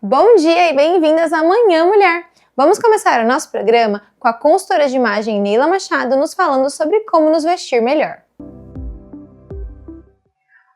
Bom dia e bem-vindas à Manhã Mulher! Vamos começar o nosso programa com a consultora de imagem Neila Machado nos falando sobre como nos vestir melhor.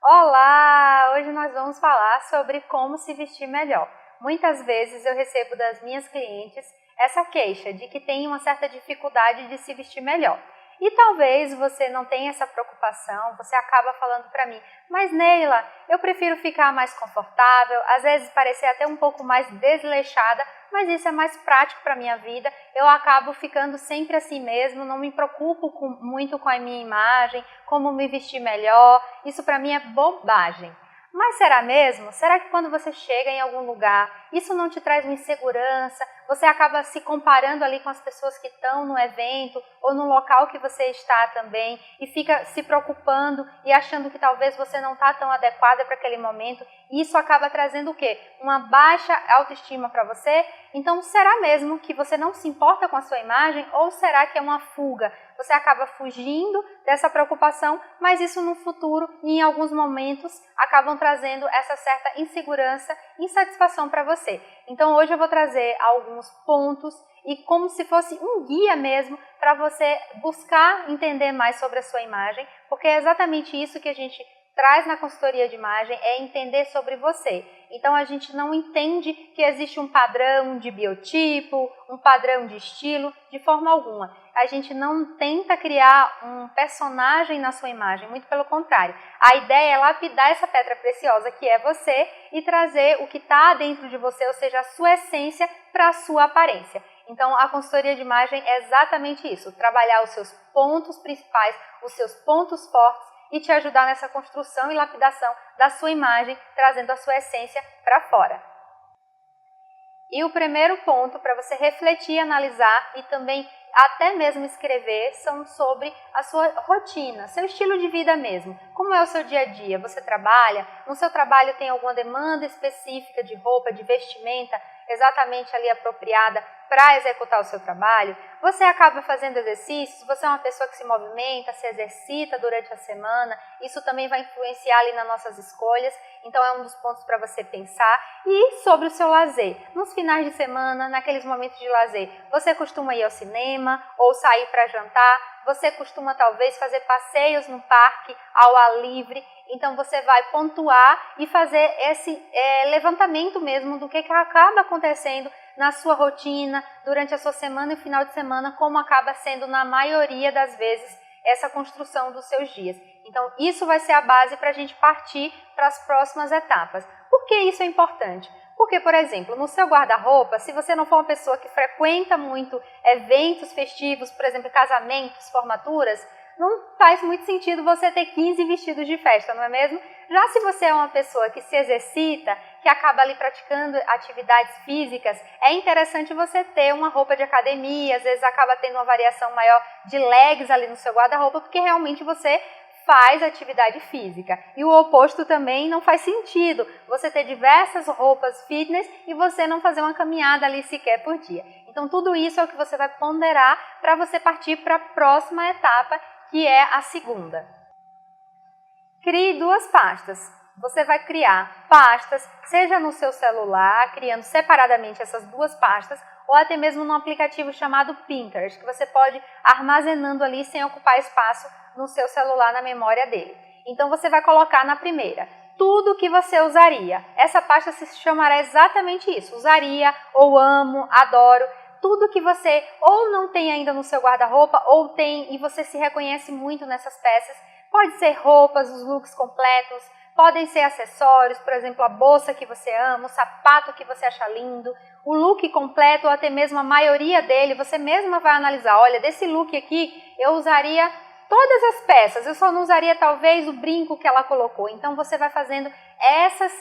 Olá! Hoje nós vamos falar sobre como se vestir melhor. Muitas vezes eu recebo das minhas clientes essa queixa de que tem uma certa dificuldade de se vestir melhor. E talvez você não tenha essa preocupação, você acaba falando para mim, mas Neila, eu prefiro ficar mais confortável, às vezes parecer até um pouco mais desleixada, mas isso é mais prático para a minha vida, eu acabo ficando sempre assim mesmo, não me preocupo muito com a minha imagem, como me vestir melhor, isso para mim é bobagem. Mas será mesmo? Será que quando você chega em algum lugar, isso não te traz uma insegurança? Você acaba se comparando ali com as pessoas que estão no evento ou no local que você está também e fica se preocupando e achando que talvez você não está tão adequada para aquele momento e isso acaba trazendo o quê? Uma baixa autoestima para você? Então será mesmo que você não se importa com a sua imagem ou será que é uma fuga? Você acaba fugindo dessa preocupação, mas isso no futuro e em alguns momentos acabam trazendo essa certa insegurança, insatisfação para você. Então hoje eu vou trazer alguns pontos e como se fosse um guia mesmo para você buscar entender mais sobre a sua imagem, porque é exatamente isso que a gente traz na consultoria de imagem, é entender sobre você. Então a gente não entende que existe um padrão de biotipo, um padrão de estilo, de forma alguma. A gente não tenta criar um personagem na sua imagem, muito pelo contrário. A ideia é lapidar essa pedra preciosa que é você e trazer o que está dentro de você, ou seja, a sua essência para a sua aparência. Então a consultoria de imagem é exatamente isso, trabalhar os seus pontos principais, os seus pontos fortes, e te ajudar nessa construção e lapidação da sua imagem, trazendo a sua essência para fora. E o primeiro ponto para você refletir, analisar e também até mesmo escrever são sobre a sua rotina, seu estilo de vida mesmo. Como é o seu dia a dia? Você trabalha? No seu trabalho tem alguma demanda específica de roupa, de vestimenta exatamente ali apropriada para executar o seu trabalho? Você acaba fazendo exercícios? Você é uma pessoa que se movimenta, se exercita durante a semana? Isso também vai influenciar ali nas nossas escolhas, então é um dos pontos para você pensar. E sobre o seu lazer, nos finais de semana, naqueles momentos de lazer, você costuma ir ao cinema ou sair para jantar? Você costuma talvez fazer passeios no parque ao ar livre? Então você vai pontuar e fazer esse levantamento mesmo do que acaba acontecendo na sua rotina, durante a sua semana e final de semana, como acaba sendo na maioria das vezes essa construção dos seus dias. Então isso vai ser a base para a gente partir para as próximas etapas. Por que isso é importante? Porque, por exemplo, no seu guarda-roupa, se você não for uma pessoa que frequenta muito eventos festivos, por exemplo, casamentos, formaturas, não faz muito sentido você ter 15 vestidos de festa, não é mesmo? Já se você é uma pessoa que se exercita, que acaba ali praticando atividades físicas, é interessante você ter uma roupa de academia, às vezes acaba tendo uma variação maior de legs ali no seu guarda-roupa, porque realmente você faz atividade física. E o oposto também não faz sentido, você ter diversas roupas fitness e você não fazer uma caminhada ali sequer por dia. Então tudo isso é o que você vai ponderar para você partir para a próxima etapa, que é a segunda. Crie duas pastas. Você vai criar pastas, seja no seu celular, criando separadamente essas duas pastas, ou até mesmo num aplicativo chamado Pinterest, que você pode armazenando ali sem ocupar espaço no seu celular, na memória dele. Então você vai colocar na primeira tudo que você usaria. Essa pasta se chamará exatamente isso, usaria, ou amo, adoro. Tudo que você ou não tem ainda no seu guarda-roupa ou tem e você se reconhece muito nessas peças. Pode ser roupas, os looks completos, podem ser acessórios, por exemplo, a bolsa que você ama, o sapato que você acha lindo, o look completo ou até mesmo a maioria dele, você mesma vai analisar, olha, desse look aqui eu usaria todas as peças, eu só não usaria talvez o brinco que ela colocou. Então você vai fazendo essas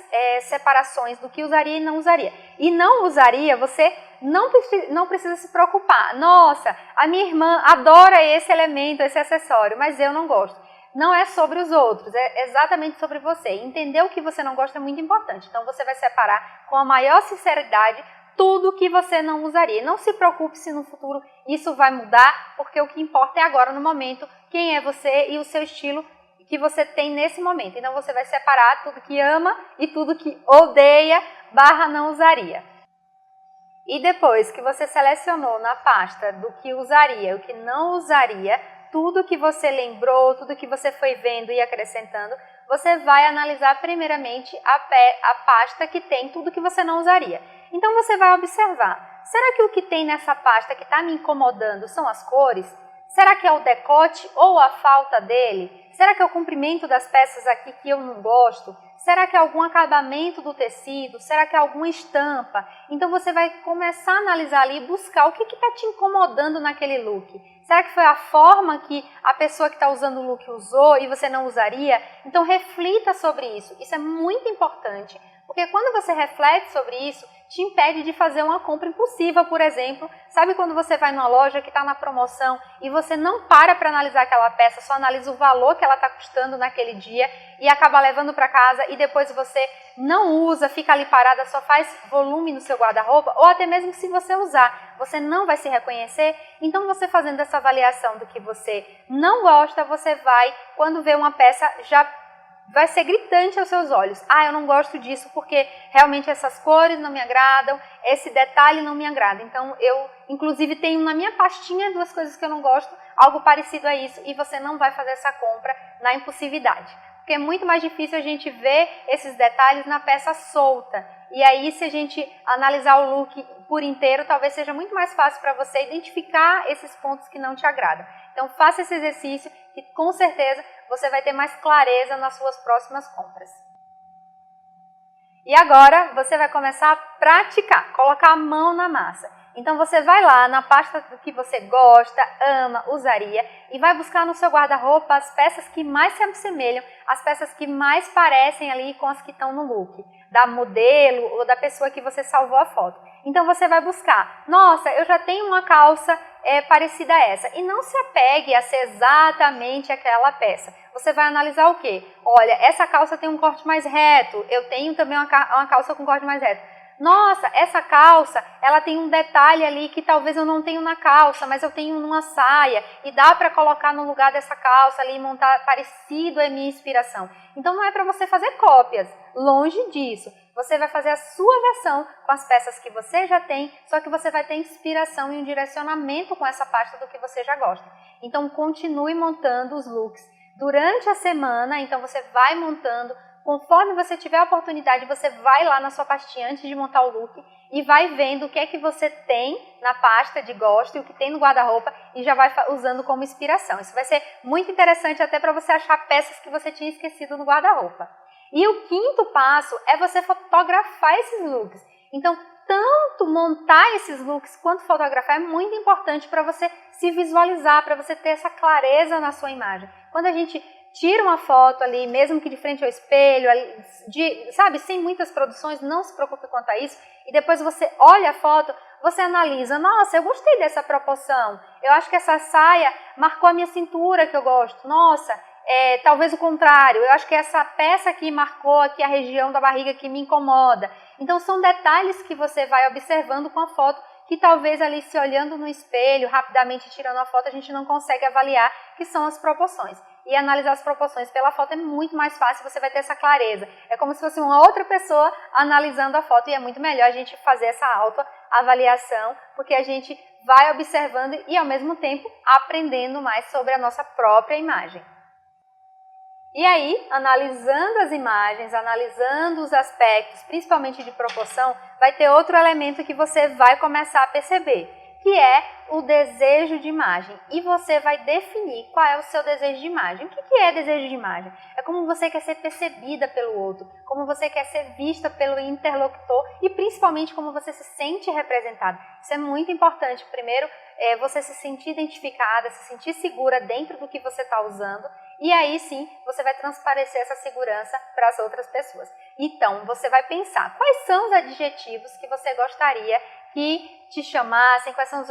separações do que usaria e não usaria. E não usaria, você não precisa se preocupar. Nossa, a minha irmã adora esse elemento, esse acessório, mas eu não gosto. Não é sobre os outros, é exatamente sobre você. Entender o que você não gosta é muito importante. Então você vai separar com a maior sinceridade tudo que você não usaria. Não se preocupe se no futuro isso vai mudar, porque o que importa é agora, no momento, quem é você e o seu estilo que você tem nesse momento. Então você vai separar tudo que ama e tudo que odeia não usaria. E depois que você selecionou na pasta do que usaria e o que não usaria, tudo que você lembrou, tudo que você foi vendo e acrescentando, você vai analisar primeiramente a pasta que tem tudo que você não usaria. Então você vai observar, será que o que tem nessa pasta que está me incomodando são as cores? Será que é o decote ou a falta dele? Será que é o comprimento das peças aqui que eu não gosto? Será que é algum acabamento do tecido? Será que é alguma estampa? Então você vai começar a analisar ali e buscar o que está te incomodando naquele look. Será que foi a forma que a pessoa que está usando o look usou e você não usaria? Então reflita sobre isso. Isso é muito importante, porque quando você reflete sobre isso, te impede de fazer uma compra impulsiva, por exemplo. Sabe quando você vai numa loja que está na promoção e você não para analisar aquela peça, só analisa o valor que ela está custando naquele dia e acaba levando para casa e depois você não usa, fica ali parada, só faz volume no seu guarda-roupa, ou até mesmo se você usar, você não vai se reconhecer. Então você fazendo essa avaliação do que você não gosta, você vai, quando vê uma peça, já vai ser gritante aos seus olhos. Ah, eu não gosto disso porque realmente essas cores não me agradam, esse detalhe não me agrada. Então eu, inclusive, tenho na minha pastinha 2 coisas que eu não gosto, algo parecido a isso, e você não vai fazer essa compra na impulsividade. Porque é muito mais difícil a gente ver esses detalhes na peça solta. E aí, se a gente analisar o look por inteiro, talvez seja muito mais fácil para você identificar esses pontos que não te agradam. Então, faça esse exercício que, com certeza, você vai ter mais clareza nas suas próximas compras. E agora, você vai começar a praticar, colocar a mão na massa. Então, você vai lá na pasta do que você gosta, ama, usaria e vai buscar no seu guarda-roupa as peças que mais se assemelham, as peças que mais parecem ali com as que estão no look, da modelo ou da pessoa que você salvou a foto. Então, você vai buscar, nossa, eu já tenho uma calça parecida a essa. E não se apegue a ser exatamente aquela peça. Você vai analisar o quê? Olha, essa calça tem um corte mais reto, eu tenho também uma calça com corte mais reto. Nossa, essa calça, ela tem um detalhe ali que talvez eu não tenho na calça, mas eu tenho numa saia e dá para colocar no lugar dessa calça ali e montar parecido a minha inspiração. Então não é para você fazer cópias, longe disso. Você vai fazer a sua versão com as peças que você já tem, só que você vai ter inspiração e um direcionamento com essa pasta do que você já gosta. Então continue montando os looks durante a semana, então você vai montando. Conforme você tiver a oportunidade, você vai lá na sua pastinha antes de montar o look e vai vendo o que é que você tem na pasta de gosto e o que tem no guarda-roupa e já vai usando como inspiração. Isso vai ser muito interessante até para você achar peças que você tinha esquecido no guarda-roupa. E o 5º passo é você fotografar esses looks. Então, tanto montar esses looks quanto fotografar é muito importante para você se visualizar, para você ter essa clareza na sua imagem. Quando a gente tira uma foto ali, mesmo que de frente ao espelho, sabe, sem muitas produções, não se preocupe quanto a isso, e depois você olha a foto, você analisa, nossa, eu gostei dessa proporção, eu acho que essa saia marcou a minha cintura que eu gosto, nossa, talvez o contrário, eu acho que essa peça aqui marcou aqui a região da barriga que me incomoda. Então são detalhes que você vai observando com a foto, que talvez ali se olhando no espelho, rapidamente tirando a foto, a gente não consegue avaliar, que são as proporções. E analisar as proporções pela foto é muito mais fácil, você vai ter essa clareza. É como se fosse uma outra pessoa analisando a foto e é muito melhor a gente fazer essa autoavaliação, porque a gente vai observando e ao mesmo tempo aprendendo mais sobre a nossa própria imagem. E aí, analisando as imagens, analisando os aspectos, principalmente de proporção, vai ter outro elemento que você vai começar a perceber, que é o desejo de imagem. E você vai definir qual é o seu desejo de imagem. O que é desejo de imagem? É como você quer ser percebida pelo outro, como você quer ser vista pelo interlocutor e principalmente como você se sente representada. Isso é muito importante. Primeiro, você se sentir identificada, se sentir segura dentro do que você está usando. E aí sim, você vai transparecer essa segurança para as outras pessoas. Então, você vai pensar quais são os adjetivos que você gostaria que te chamassem, quais são os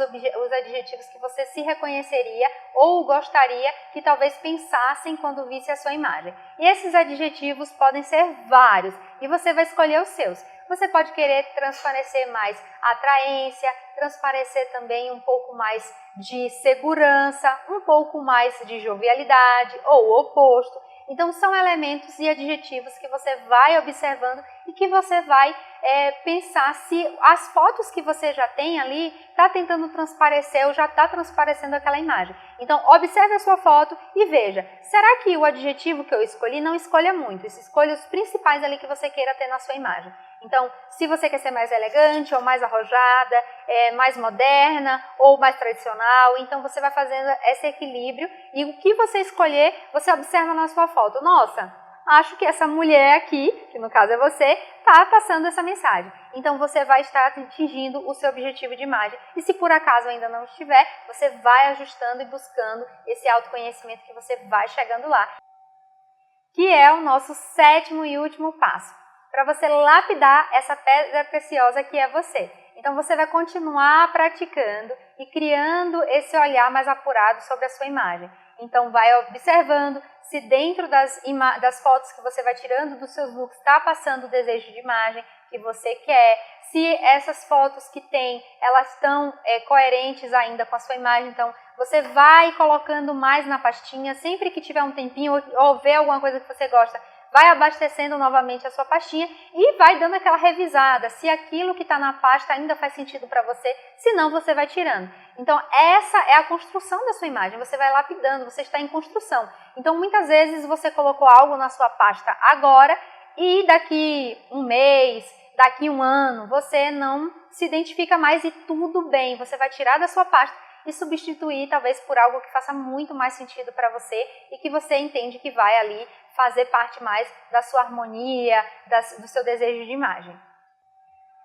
adjetivos que você se reconheceria ou gostaria que talvez pensassem quando visse a sua imagem. E esses adjetivos podem ser vários e você vai escolher os seus. Você pode querer transparecer mais atraência, transparecer também um pouco mais de segurança, um pouco mais de jovialidade ou o oposto. Então, são elementos e adjetivos que você vai observando e que você vai pensar se as fotos que você já tem ali está tentando transparecer ou já está transparecendo aquela imagem. Então, observe a sua foto e veja, será que o adjetivo que eu escolhi, não escolha muito, escolha os principais ali que você queira ter na sua imagem. Então, se você quer ser mais elegante ou mais arrojada, mais moderna ou mais tradicional, então você vai fazendo esse equilíbrio e o que você escolher, você observa na sua foto. Nossa, acho que essa mulher aqui, que no caso é você, está passando essa mensagem. Então você vai estar atingindo o seu objetivo de imagem. E se por acaso ainda não estiver, você vai ajustando e buscando esse autoconhecimento que você vai chegando lá. Que é o nosso 7º e último passo, para você lapidar essa pedra preciosa que é você. Então você vai continuar praticando e criando esse olhar mais apurado sobre a sua imagem. Então vai observando se dentro das fotos que você vai tirando dos seus looks está passando o desejo de imagem que você quer, se essas fotos que tem, elas estão coerentes ainda com a sua imagem. Então você vai colocando mais na pastinha, sempre que tiver um tempinho ou ver alguma coisa que você gosta, vai abastecendo novamente a sua pastinha e vai dando aquela revisada, se aquilo que está na pasta ainda faz sentido para você, se não você vai tirando. Então essa é a construção da sua imagem, você vai lapidando, você está em construção. Então muitas vezes você colocou algo na sua pasta agora e daqui um mês, daqui um ano, você não se identifica mais e tudo bem, você vai tirar da sua pasta e substituir talvez por algo que faça muito mais sentido para você e que você entende que vai ali fazer parte mais da sua harmonia, do seu desejo de imagem.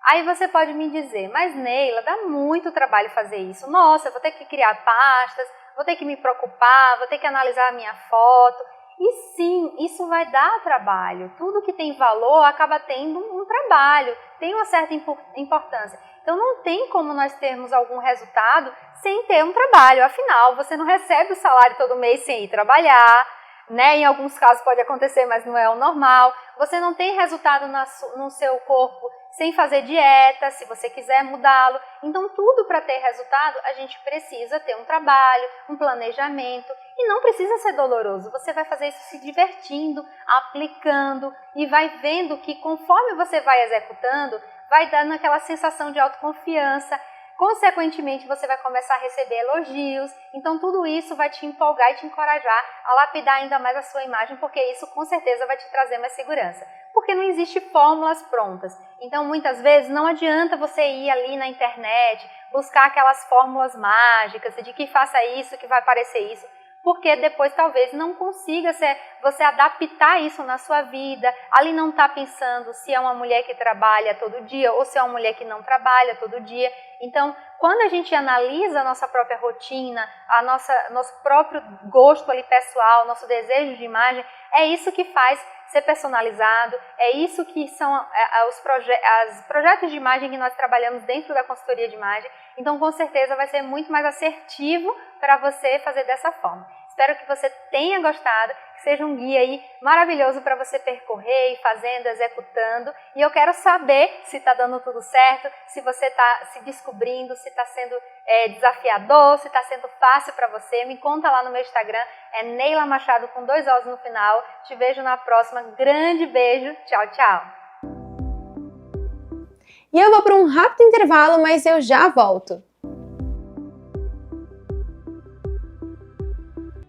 Aí você pode me dizer, mas Neila, dá muito trabalho fazer isso. Nossa, eu vou ter que criar pastas, vou ter que me preocupar, vou ter que analisar a minha foto. E sim, isso vai dar trabalho. Tudo que tem valor acaba tendo um trabalho, tem uma certa importância. Então não tem como nós termos algum resultado sem ter um trabalho. Afinal, você não recebe o salário todo mês sem ir trabalhar, né? Em alguns casos pode acontecer, mas não é o normal. Você não tem resultado no seu corpo sem fazer dieta, se você quiser mudá-lo. Então tudo para ter resultado, a gente precisa ter um trabalho, um planejamento. E não precisa ser doloroso, você vai fazer isso se divertindo, aplicando e vai vendo que conforme você vai executando, vai dando aquela sensação de autoconfiança. Consequentemente, você vai começar a receber elogios, então tudo isso vai te empolgar e te encorajar a lapidar ainda mais a sua imagem, porque isso com certeza vai te trazer mais segurança. Porque não existe fórmulas prontas, então muitas vezes não adianta você ir ali na internet, buscar aquelas fórmulas mágicas de que faça isso, que vai parecer isso, porque depois talvez não consiga você adaptar isso na sua vida, ali não está pensando se é uma mulher que trabalha todo dia ou se é uma mulher que não trabalha todo dia. Então, quando a gente analisa a nossa própria rotina, nosso próprio gosto ali pessoal, nosso desejo de imagem, é isso que faz ser personalizado, é isso que são os projetos de imagem que nós trabalhamos dentro da consultoria de imagem. Então, com certeza, vai ser muito mais assertivo para você fazer dessa forma. Espero que você tenha gostado, que seja um guia aí maravilhoso para você percorrer, ir fazendo, executando. E eu quero saber se está dando tudo certo, se você está se descobrindo, se está sendo desafiador, se está sendo fácil para você. Me conta lá no meu Instagram, é Neila Machado com 2 Os no final. Te vejo na próxima. Grande beijo. Tchau, tchau. E eu vou para um rápido intervalo, mas eu já volto.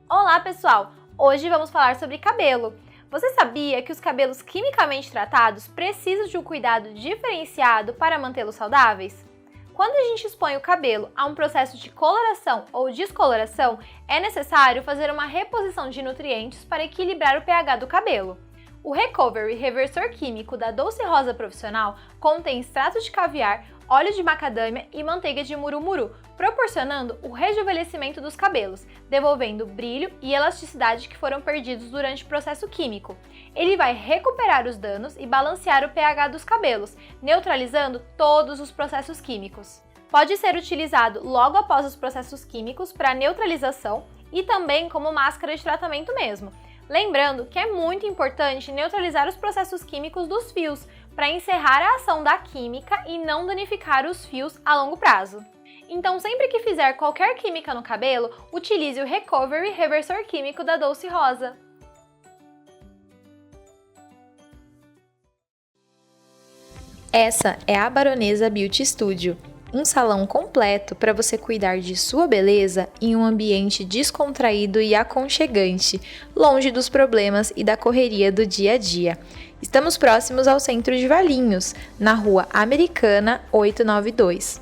Olá pessoal, hoje vamos falar sobre cabelo. Você sabia que os cabelos quimicamente tratados precisam de um cuidado diferenciado para mantê-los saudáveis? Quando a gente expõe o cabelo a um processo de coloração ou descoloração, é necessário fazer uma reposição de nutrientes para equilibrar o pH do cabelo. O Recovery Reversor Químico da Doce Rosa Profissional contém extrato de caviar, óleo de macadâmia e manteiga de murumuru, proporcionando o rejuvenescimento dos cabelos, devolvendo o brilho e elasticidade que foram perdidos durante o processo químico. Ele vai recuperar os danos e balancear o pH dos cabelos, neutralizando todos os processos químicos. Pode ser utilizado logo após os processos químicos para neutralização e também como máscara de tratamento mesmo. Lembrando que é muito importante neutralizar os processos químicos dos fios para encerrar a ação da química e não danificar os fios a longo prazo. Então, sempre que fizer qualquer química no cabelo, utilize o Recovery Reversor Químico da Doce Rosa. Essa é a Baronesa Beauty Studio, um salão completo para você cuidar de sua beleza em um ambiente descontraído e aconchegante, longe dos problemas e da correria do dia a dia. Estamos próximos ao centro de Valinhos, na Rua Americana 892.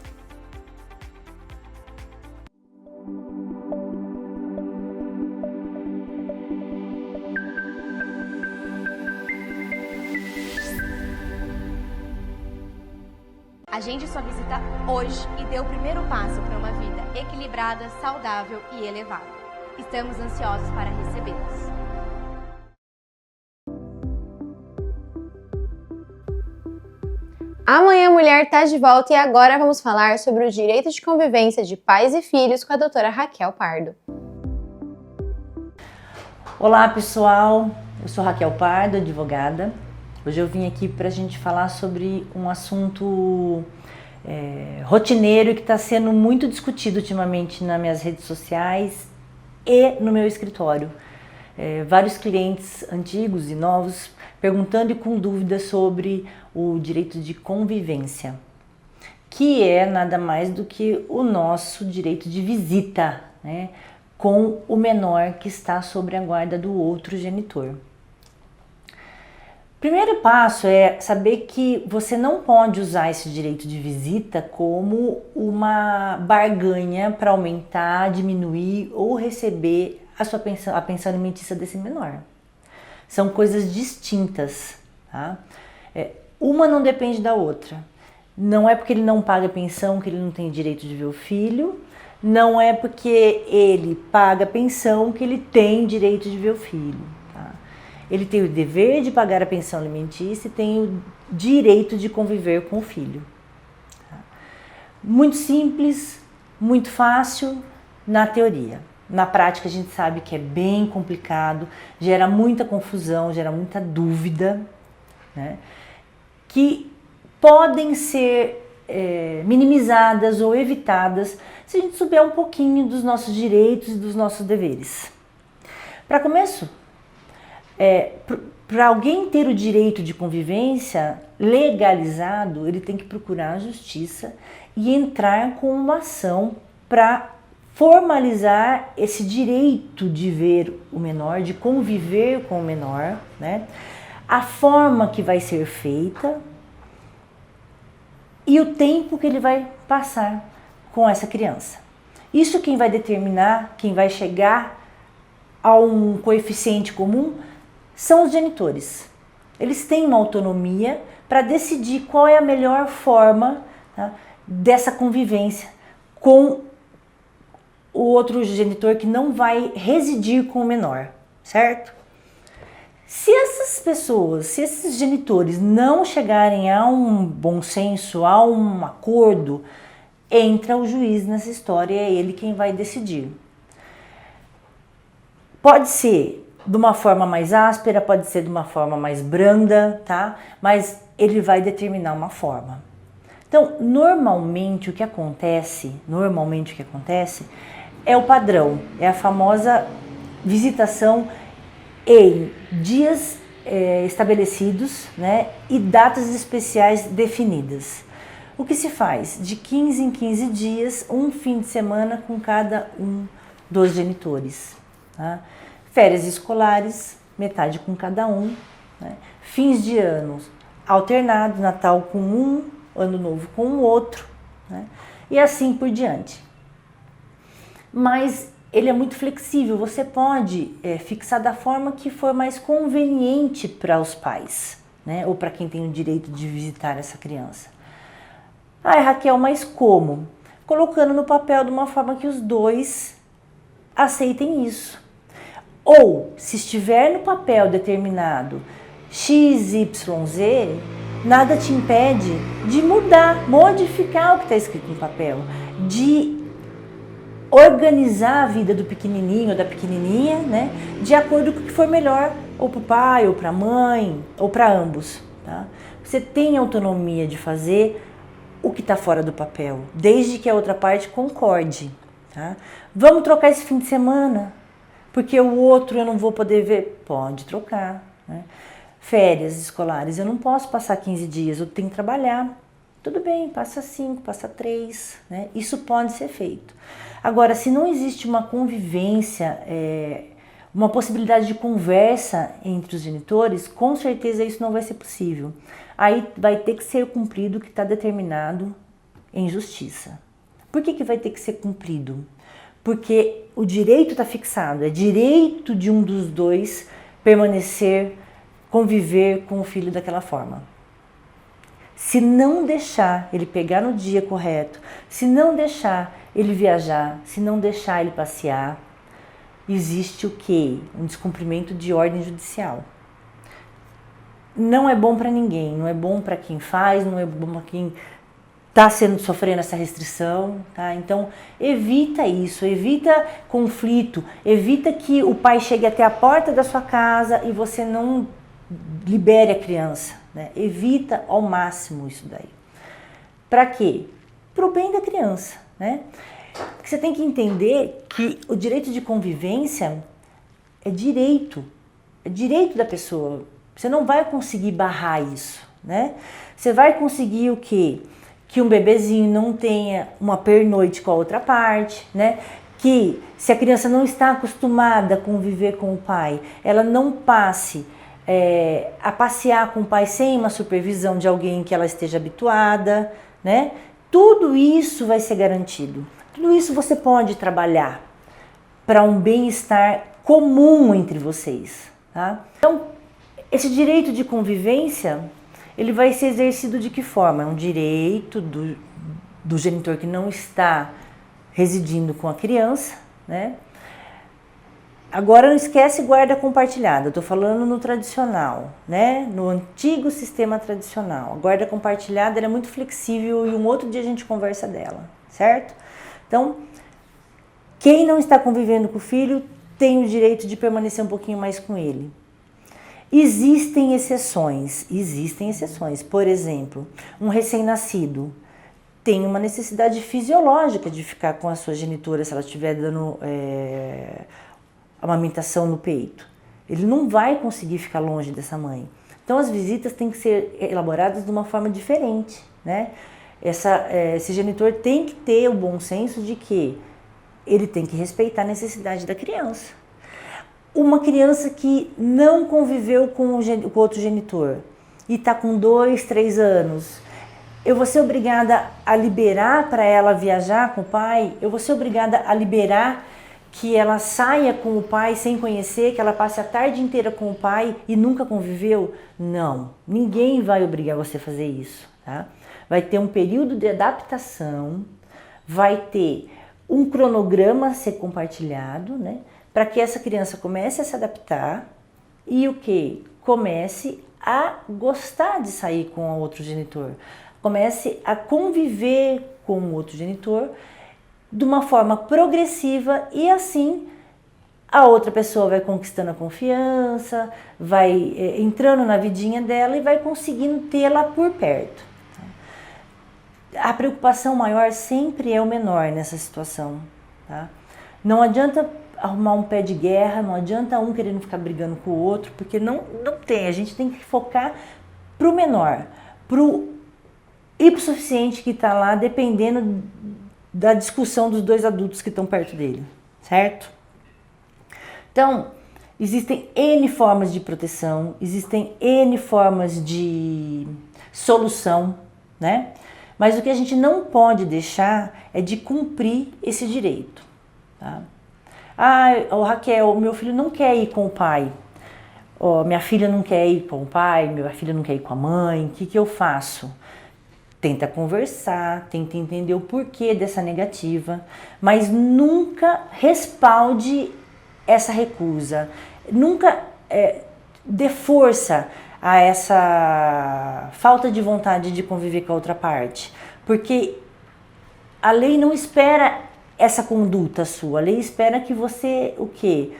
Agende sua visita hoje e dê o primeiro passo para uma vida equilibrada, saudável e elevada. Estamos ansiosos para recebê-los. Amanhã a Mulher tá de volta e agora vamos falar sobre o direito de convivência de pais e filhos com a doutora Raquel Pardo. Olá pessoal, eu sou Raquel Pardo, advogada. Hoje eu vim aqui para a gente falar sobre um assunto rotineiro que está sendo muito discutido ultimamente nas minhas redes sociais e no meu escritório. Vários clientes antigos e novos perguntando e com dúvidas sobre o direito de convivência, que é nada mais do que o nosso direito de visita, né, com o menor que está sob a guarda do outro genitor. Primeiro passo é saber que você não pode usar esse direito de visita como uma barganha para aumentar, diminuir ou receber a pensão alimentícia desse menor. São coisas distintas, tá? Uma não depende da outra. Não é porque ele não paga pensão que ele não tem direito de ver o filho, não é porque ele paga pensão que ele tem direito de ver o filho. Ele tem o dever de pagar a pensão alimentícia e tem o direito de conviver com o filho. Muito simples, muito fácil na teoria. Na prática a gente sabe que é bem complicado, gera muita confusão, gera muita dúvida, né? Que podem ser minimizadas ou evitadas se a gente souber um pouquinho dos nossos direitos e dos nossos deveres. Para começo, para alguém ter o direito de convivência legalizado, ele tem que procurar a justiça e entrar com uma ação para formalizar esse direito de ver o menor, de conviver com o menor, né? A forma que vai ser feita e o tempo que ele vai passar com essa criança. Isso quem vai determinar, quem vai chegar a um coeficiente comum são os genitores. Eles têm uma autonomia para decidir qual é a melhor forma, tá, dessa convivência com o outro genitor que não vai residir com o menor, certo? Se essas pessoas, se esses genitores não chegarem a um bom senso, a um acordo, entra o juiz nessa história e é ele quem vai decidir. Pode ser de uma forma mais áspera, pode ser de uma forma mais branda, tá? Mas ele vai determinar uma forma. Então, normalmente o que acontece é o padrão, é a famosa visitação em dias estabelecidos, né, e datas especiais definidas. O que se faz? De 15 em 15 dias, um fim de semana com cada um dos genitores, tá? Férias escolares, metade com cada um, né? Fins de ano alternados, Natal com um, Ano Novo com o outro, né? E assim por diante. Mas ele é muito flexível, você pode fixar da forma que for mais conveniente para os pais, né? Ou para quem tem o direito de visitar essa criança. Ah, Raquel, mas como? Colocando no papel de uma forma que os dois aceitem isso. Ou, se estiver no papel determinado XYZ, nada te impede de modificar o que está escrito no papel, de organizar a vida do pequenininho ou da pequenininha, né, de acordo com o que for melhor, ou para o pai, ou para a mãe, ou para ambos. Tá? Você tem autonomia de fazer o que está fora do papel, desde que a outra parte concorde. Tá? Vamos trocar esse fim de semana? Porque o outro eu não vou poder ver. Pode trocar, né? férias escolares, eu não posso passar 15 dias, eu tenho que trabalhar. Tudo bem, passa 5, passa 3, né? Isso pode ser feito. Agora, se não existe uma convivência, uma possibilidade de conversa entre os genitores, com certeza isso não vai ser possível. Aí vai ter que ser cumprido o que está determinado em justiça. Por que vai ter que ser cumprido? Porque o direito está fixado, é direito de um dos dois permanecer, conviver com o filho daquela forma. Se não deixar ele pegar no dia correto, se não deixar ele viajar, se não deixar ele passear, existe o quê? Um descumprimento de ordem judicial. Não é bom para ninguém, não é bom para quem faz, não é bom para quem está sofrendo essa restrição, tá? Então, evita isso, evita conflito, evita que o pai chegue até a porta da sua casa e você não libere a criança, né? Evita ao máximo isso daí. Para quê? Para o bem da criança, né? Porque você tem que entender que o direito de convivência é direito da pessoa. Você não vai conseguir barrar isso, né? Você vai conseguir o quê? Que um bebezinho não tenha uma pernoite com a outra parte, né? Que se a criança não está acostumada a conviver com o pai, ela não passe a passear com o pai sem uma supervisão de alguém que ela esteja habituada, né? Tudo isso vai ser garantido. Tudo isso você pode trabalhar para um bem-estar comum entre vocês, tá? Então, esse direito de convivência, ele vai ser exercido de que forma? É um direito do genitor que não está residindo com a criança, né? Agora não esquece guarda compartilhada, eu estou falando no tradicional, né? No antigo sistema tradicional. A guarda compartilhada ela é muito flexível e um outro dia a gente conversa dela, certo? Então, quem não está convivendo com o filho tem o direito de permanecer um pouquinho mais com ele. Existem exceções. Por exemplo, um recém-nascido tem uma necessidade fisiológica de ficar com a sua genitora se ela estiver dando amamentação no peito. Ele não vai conseguir ficar longe dessa mãe. Então as visitas têm que ser elaboradas de uma forma diferente, né? Esse genitor tem que ter o bom senso de que ele tem que respeitar a necessidade da criança. Uma criança que não conviveu com o outro genitor e está com 2, 3 anos, eu vou ser obrigada a liberar para ela viajar com o pai? Eu vou ser obrigada a liberar que ela saia com o pai sem conhecer, que ela passe a tarde inteira com o pai e nunca conviveu? Não, ninguém vai obrigar você a fazer isso, tá? Vai ter um período de adaptação, vai ter um cronograma a ser compartilhado, né? Para que essa criança comece a se adaptar e o que? Comece a gostar de sair com o outro genitor, comece a conviver com o outro genitor de uma forma progressiva e assim a outra pessoa vai conquistando a confiança, vai entrando na vidinha dela e vai conseguindo tê-la por perto. A preocupação maior sempre é o menor nessa situação, tá? Não adianta arrumar um pé de guerra, não adianta um querendo ficar brigando com o outro, porque não tem, a gente tem que focar pro menor, pro hipossuficiente que está lá, dependendo da discussão dos dois adultos que estão perto dele, certo? Então, existem N formas de proteção, existem N formas de solução, né? Mas o que a gente não pode deixar é de cumprir esse direito, tá? Raquel, meu filho não quer ir com o pai, minha filha não quer ir com o pai, minha filha não quer ir com a mãe, o que eu faço? Tenta conversar, tenta entender o porquê dessa negativa, mas nunca respalde essa recusa, nunca dê força a essa falta de vontade de conviver com a outra parte, porque a lei não espera essa conduta sua, a lei espera que você, o quê?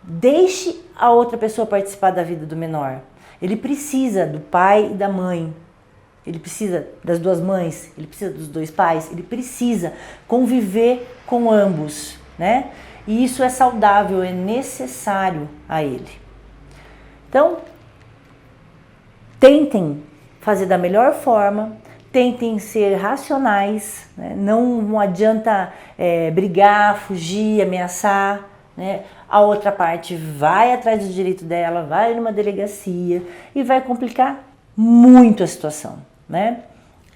Deixe a outra pessoa participar da vida do menor. Ele precisa do pai e da mãe, ele precisa das duas mães, ele precisa dos dois pais, ele precisa conviver com ambos, né? E isso é saudável, é necessário a ele. Então, Tentem fazer da melhor forma, tentem ser racionais, né? Não adianta brigar, fugir, ameaçar, né? A outra parte vai atrás do direito dela, vai numa delegacia e vai complicar muito a situação, né?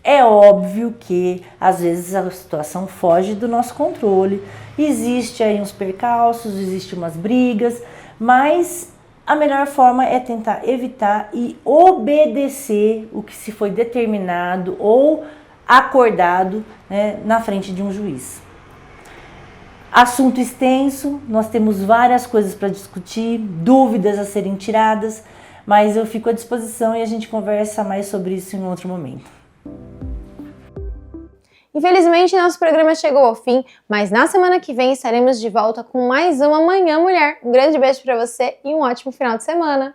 É óbvio que às vezes a situação foge do nosso controle, existe aí uns percalços, existe umas brigas, mas a melhor forma é tentar evitar e obedecer o que se foi determinado ou acordado, né, na frente de um juiz. Assunto extenso, nós temos várias coisas para discutir, dúvidas a serem tiradas, mas eu fico à disposição e a gente conversa mais sobre isso em outro momento. Infelizmente, nosso programa chegou ao fim, mas na semana que vem estaremos de volta com mais uma Manhã Mulher. Um grande beijo para você e um ótimo final de semana!